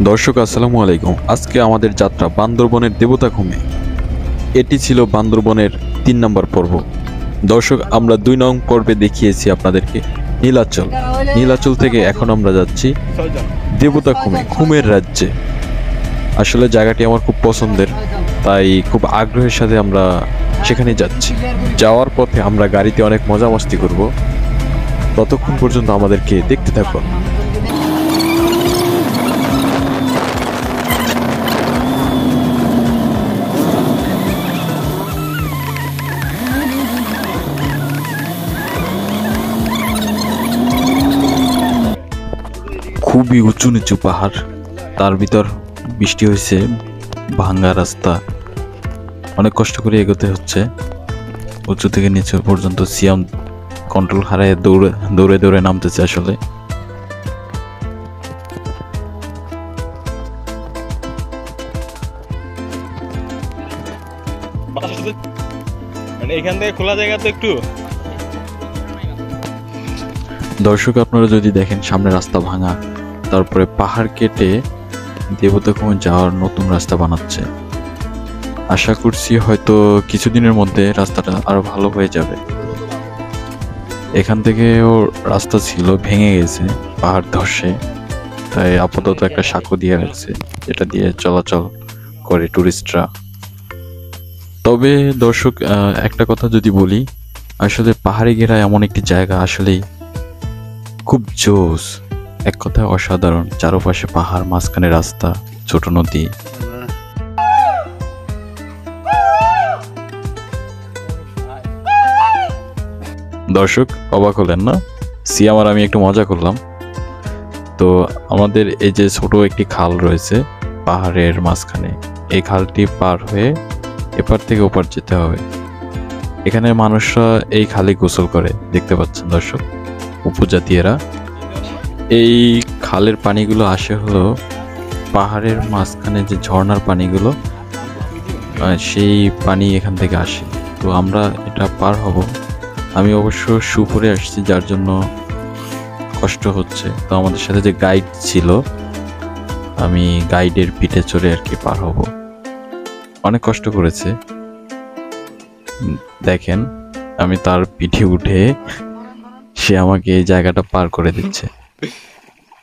দর্শক আসসালামু আলাইকুম। আজকে আমাদের যাত্রা বান্দরবনের দেবতাখুমে। এটি ছিল বান্দরবনের ৩ নম্বর পর্ব। দর্শক, আমরা ২ নং পর্বে দেখিয়েছি আপনাদেরকে নীলাচল। নীলাচল থেকে এখন আমরা যাচ্ছি দেবতাখুমে, খুমের রাজ্যে। আসলে জায়গাটি আমার খুব পছন্দের, তাই খুব আগ্রহের সাথে আমরা সেখানে যাচ্ছি। যাওয়ার পথে আমরা গাড়িতে অনেক মজা মস্তি করব। ততক্ষণ পর্যন্ত আমাদেরকে দেখতে থাকুন। খুবই উঁচু নিচু পাহাড়, তার ভিতর বৃষ্টি হয়েছে, ভাঙ্গা রাস্তা, অনেক কষ্ট করে এগোতে হচ্ছে। উঁচু থেকে নিচু পর্যন্ত সিয়াম কন্ট্রোল হারায় দৌড়ে দৌড়ে দৌড়ে নামতেছে। আসলে এখান থেকে খোলা জায়গা তো একটু। দর্শক, আপনারা যদি দেখেন সামনে রাস্তা ভাঙা, তারপরে পাহাড় কেটে দেবতাখুমে যাওয়ার নতুন রাস্তা বানাচ্ছে। আশা করছি হয়তো কিছুদিনের মধ্যে রাস্তাটা আরো ভালো হয়ে যাবে। এখান থেকেও রাস্তা ছিল, ভেঙে গেছে পাহাড় ধসে, তাই আপাতত একটা সাঁকো দিয়ে রাখছে, যেটা দিয়ে চলাচল করে টুরিস্টরা। তবে দর্শক, একটা কথা যদি বলি, আসলে পাহাড়ি ঘেরা এমন একটি জায়গা আসলেই খুব জোস, এক কথায় অসাধারণ। চারপাশে পাহাড়, মাঝখানে রাস্তা, ছোট নদী। দর্শক, অবাক হলেন না? সিয়াম আর আমি একটু মজা করলাম। তো আমাদের এই যে ছোট একটি খাল রয়েছে পাহাড়ের মাঝখানে, এই খালটি পার হয়ে এপার থেকে ওপার যেতে হবে। এখানে মানুষরা এই খালে গোসল করে, দেখতে পাচ্ছেন দর্শক, উপজাতীয়রা। এই খালের পানিগুলো আসে হলো পাহাড়ের মাঝখানে যে ঝর্ণার পানিগুলো, সেই পানি এখান থেকে আসে। তো আমরা এটা পার হব। আমি অবশ্য শু পরে আসছি, যার জন্য কষ্ট হচ্ছে। তো আমাদের সাথে যে গাইড ছিল, আমি গাইডের পিঠে চড়ে আর কি পার হব। অনেক কষ্ট করেছে, দেখেন আমি তার পিঠে উঠে, সে আমাকে এই জায়গাটা পার করে দিচ্ছে।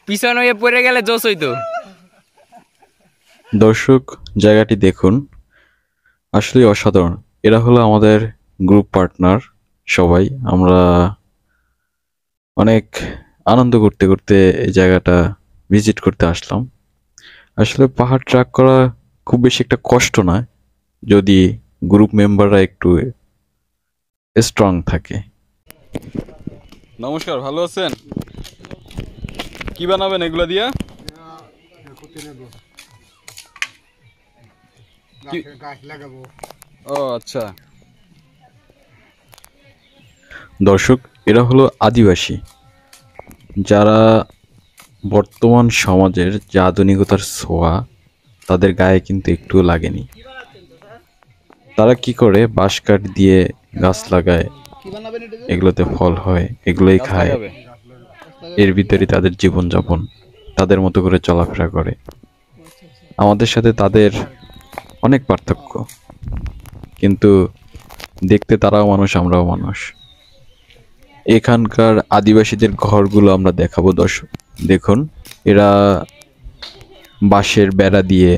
পিছন হয়ে পড়ে গেলে জোশ হইতো। দর্শক, জায়গাটি দেখুন, আসলে অসাধারণ। এরা হলো আমাদের গ্রুপ পার্টনার সবাই। আমরা অনেক আনন্দ করতে করতে এই জায়গাটা ভিজিট করতে আসলাম। আসলে পাহাড় ট্রেক করা খুব বেশি একটা কষ্ট নয়, যদি গ্রুপ মেম্বাররা একটু স্ট্রং থাকে। নমস্কার, ভালো আছেন? কি বানাবেন এগুলো দিয়া? ও আচ্ছা। দর্শক, এরা হলো আদিবাসী, যারা বর্তমান সমাজের যে আধুনিকতার ছোঁয়া তাদের গায়ে কিন্তু একটুও লাগেনি। তারা কি করে, বাঁশ কাঠ দিয়ে গাছ লাগায়, এগুলোতে ফল হয়, এগুলোই খায়। এর ভিতরে তাদের জীবনযাপন, তাদের মতো করে চলাফেরা করে। আমাদের সাথে তাদের অনেক পার্থক্য, কিন্তু দেখতে তারাও মানুষ, আমরাও মানুষ। এখানকার আদিবাসীদের ঘরগুলো আমরা দেখাবো দর্শক। দেখুন, এরা বাঁশের বেড়া দিয়ে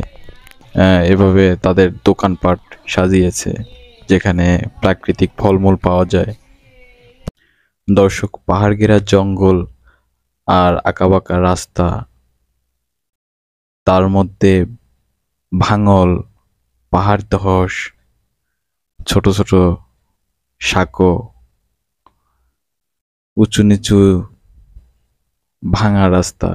এভাবে তাদের দোকানপাট সাজিয়েছে, যেখানে প্রাকৃতিক ফলমূল পাওয়া যায়। দর্শক, পাহাড় ঘেরা জঙ্গল আর আঁকাবাঁকা রাস্তা, তার মধ্যে ভাঙল, পাহাড় ধস, ছোট ছোট সাঁকো, উঁচু নিচু ভাঙা রাস্তা।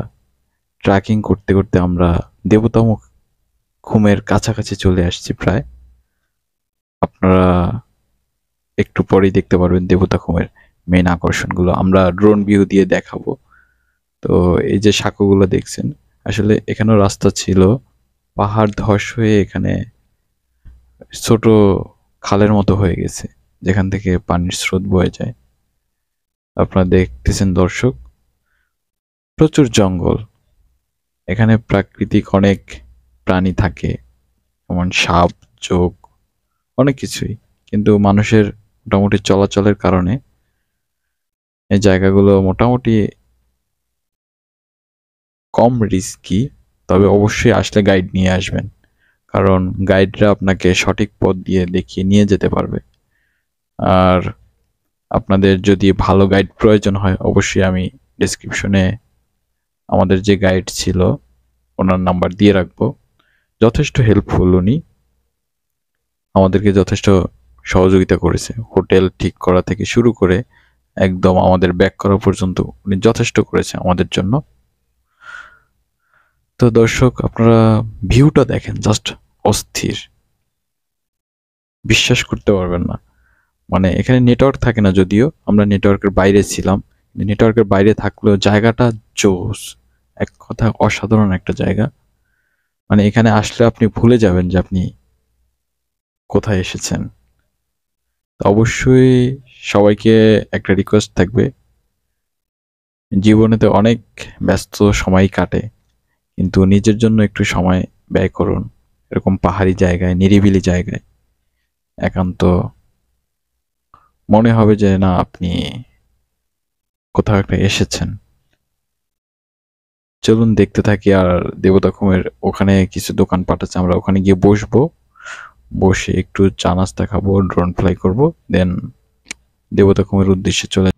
ট্রেকিং করতে করতে আমরা দেবতাখুমের কাছাকাছি চলে আসছি প্রায়। আপনারা একটু পরেই দেখতে পারবেন দেবতাখুমের মেইন আকর্ষণগুলো। আমরা ড্রোন ভিউ দিয়ে দেখাবো। তো এই যে সাঁকোগুলো দেখছেন, আসলে এখানেও রাস্তা ছিল, পাহাড় ধস হয়ে এখানে ছোট খালের মতো হয়ে গেছে, যেখান থেকে পানির স্রোত বয়ে যায়। আপনারা দেখতেছেন দর্শক, প্রচুর জঙ্গল, এখানে প্রাকৃতিক অনেক প্রাণী থাকে, যেমন সাপ, জোক, অনেক কিছুই। কিন্তু মানুষের মোটামুটি চলাচলের কারণে এই জায়গাগুলো মোটামুটি কম রিস্কি। তবে অবশ্যই আসলে গাইড নিয়ে আসবেন, কারণ গাইডরা আপনাকে সঠিক পথ দিয়ে দেখিয়ে নিয়ে যেতে পারবে। আর আপনাদের যদি ভালো গাইড প্রয়োজন হয়, অবশ্যই আমি ডেসক্রিপশনে আমাদের যে গাইড ছিল ওনার নাম্বার দিয়ে রাখবো। যথেষ্ট হেল্পফুল উনি, আমাদেরকে যথেষ্ট সহযোগিতা করেছে। হোটেল ঠিক করা থেকে শুরু করে একদম আমাদের ব্যাক করা পর্যন্ত উনি যথেষ্ট করেছে আমাদের জন্য। তো দর্শক, আপনারা ভিউটা দেখেন, জাস্ট অস্থির, বিশ্বাস করতে পারবেন না। মানে এখানে নেটওয়ার্ক থাকে না, যদিও আমরা নেটওয়ার্কের বাইরে ছিলাম। নেটওয়ার্কের বাইরে থাকলেও জায়গাটা জোস, এক কথা অসাধারণ একটা জায়গা। মানে এখানে আসলে আপনি ভুলে যাবেন যে আপনি কোথায় এসেছেন। তো অবশ্যই সবাইকে একটা রিকোয়েস্ট থাকবে, জীবনেতে অনেক ব্যস্ত সময় কাটে, কিন্তু নিজের জন্য একটু সময় ব্যয় করুন। এরকম পাহাড়ি জায়গায়, নিরিবিলি জায়গায় একান্ত মনে হবে যে না, আপনি কোথাও একটা এসেছেন। চলুন দেখতে থাকি। আর দেবতাখুমের ওখানে কিছু দোকানপাট আছে, আমরা ওখানে গিয়ে বসবো, বসে একটু চা নাস্তা খাবো, ড্রোন ফ্লাই করবো, দেন দেবতাখুমের উদ্দেশ্যে চলে।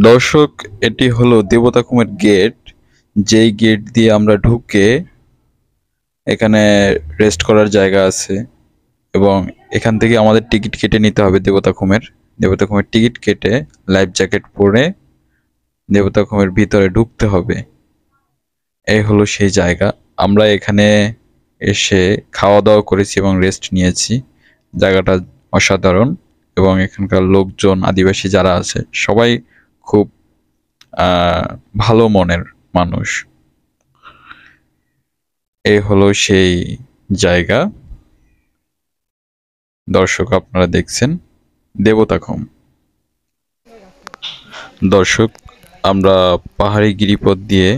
দর্শক, এটি হলো দেবতাখুমের গেট, যেই গেট দিয়ে আমরা ঢুকে এখানে রেস্ট করার জায়গা আছে, এবং এখান থেকে আমাদের টিকিট কেটে নিতে হবে দেবতাখুমের টিকিট কেটে লাইফ জ্যাকেট পরে দেবতাখুমের ভিতরে ঢুকতে হবে। এই হলো সেই জায়গা। আমরা এখানে এসে খাওয়া দাওয়া করেছি এবং রেস্ট নিয়েছি। জায়গাটা অসাধারণ, এবং এখানকার লোকজন, আদিবাসী যারা আছে, সবাই খুব ভালো মনের মানুষ। এই হলো সেই জায়গা। দর্শক, আপনারা দেখছেন দেবতাখুম। দর্শক, আমরা পাহাড়ি গিরিপথ দিয়ে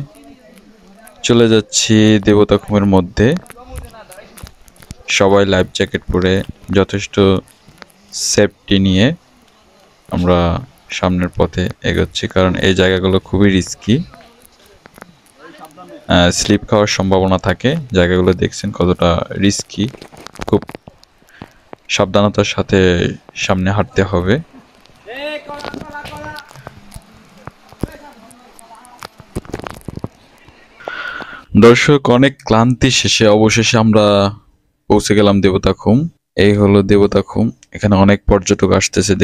চলে যাচ্ছি দেবতাখুমের মধ্যে। সবাই লাইফ জ্যাকেট পরে যথেষ্ট সেফটি নিয়ে আমরা সামনের পথে এগোচ্ছি, কারণ এই জায়গাগুলো খুবই রিস্কি, স্লিপ খাওয়ার সম্ভাবনা থাকে। জায়গাগুলো দেখছেন কতটা রিস্কি, খুব সাবধানতার সাথে সামনে হাঁটতে হবে। দর্শক, অনেক ক্লান্তি শেষে অবশেষে আমরা পৌঁছে গেলাম দেবতাখুম। এই হলো দেবতাখুম। এখানে অনেক পর্যটক আসতেছে,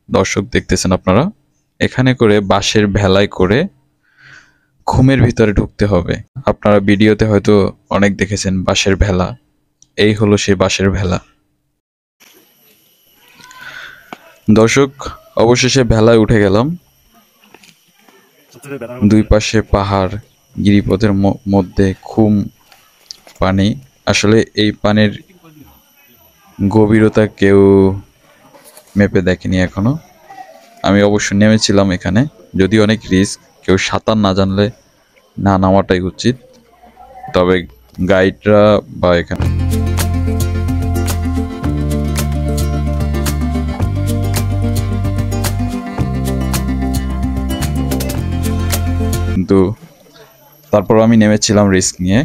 দর্শক দেখতেছেন আপনারা। এখানে করে বাঁশের ভেলায় করে ঘুমের ভিতরে ঢুকতে হবে। আপনারা ভিডিওতে হয়তো অনেক দেখেছেন বাঁশের ভেলা, এই হলো সেই বাঁশের ভেলা। দর্শক, অবশেষে ভেলায় উঠে গেলাম। দুই পাশে পাহাড়, গিরিপথের মধ্যে খুম পানি। আসলে এই পানির গভীরতা কেউ মেপে দেখেনি এখনো। আমি অবশ্য নেমেছিলাম এখানে, যদি অনেক রিস্ক, কেউ সাঁতার না জানলে না নামাটাই উচিত। তবে গাইডরা বা এখানে কিন্তু তারপর আমি নেমেছিলাম রিস্ক নিয়ে,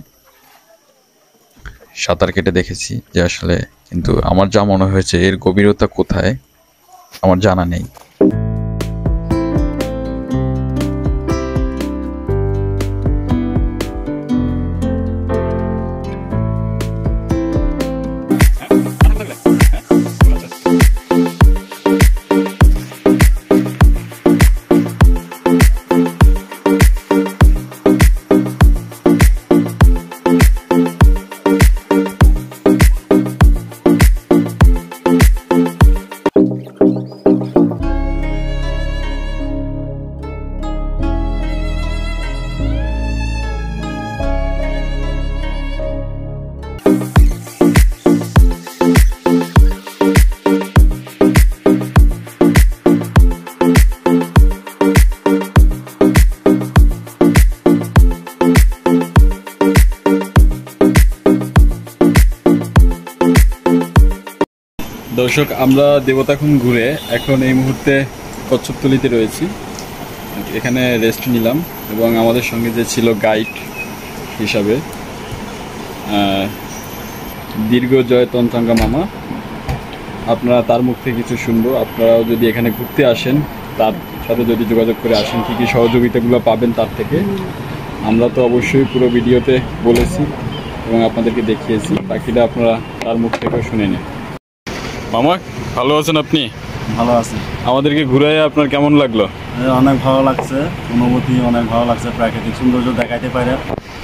সাঁতার কেটে দেখেছি যে আসলে, কিন্তু আমার যা মনে হয়েছে এর গভীরতা কোথায় আমার জানা নেই। দর্শক, আমরা দেবতাখুম ঘুরে এখন এই মুহূর্তে কচ্ছপতলিতে রয়েছি। এখানে রেস্ট নিলাম এবং আমাদের সঙ্গে যে ছিল গাইড হিসাবে দীর্ঘজয় তন্ত্রাঙ্গা মামা, আপনারা তার মুখ থেকে কিছু শুনবো। আপনারাও যদি এখানে ঘুরতে আসেন, তার সাথে যদি যোগাযোগ করে আসেন, কী কী সহযোগিতাগুলো পাবেন তার থেকে। আমরা তো অবশ্যই পুরো ভিডিওতে বলেছি এবং আপনাদেরকে দেখিয়েছি, বাকিটা আপনারা তার মুখ থেকেও শুনে নিন। মামা, ভালো আছেন আপনি? ভালো আছি। আমাদেরকে ঘুরাই আপনার কেমন লাগলো? অনেক ভালো লাগছে, অনুভূতি অনেক ভালো লাগছে, প্রাকৃতিক সৌন্দর্য দেখাইতে পারে,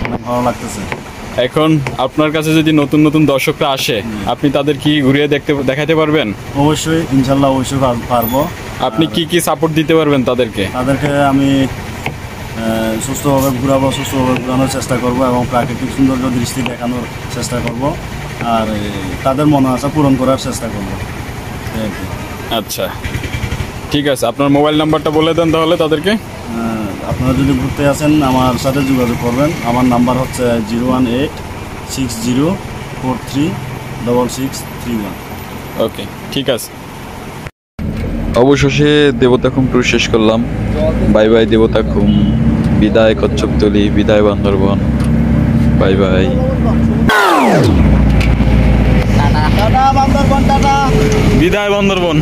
অনেক ভালো লাগতেছে। এখন আপনার কাছে যদি নতুন নতুন দর্শকরা আসে, আপনি তাদের কি ঘুরিয়ে দেখাতে পারবেন? অবশ্যই, ইনশাল্লাহ অবশ্যই পারবো। আপনি কি কি সাপোর্ট দিতে পারবেন তাদেরকে? তাদেরকে আমি সুস্থভাবে ঘোরানোর চেষ্টা করব এবং প্রাকৃতিক সৌন্দর্য দৃষ্টি দেখানোর চেষ্টা করব, আর তাদের মনে আশা পূরণ করার চেষ্টা করব। আচ্ছা, ঠিক আছে। আপনার মোবাইল নাম্বারটা বলে দেন তাহলে তাদেরকে। আপনারা যদি ঘুরতে আসেন আমার সাথে যোগাযোগ করবেন। আমার নাম্বার হচ্ছে 01860436631। ওকে, ঠিক আছে। অবশেষে দেবতাখুম ট্যুর শেষ করলাম। বাই বাই দেবতাখুম, বিদায় কচ্ছপতলি, বিদায় বান্দরবন, বাই বাই। বিদায় বান্দরবন।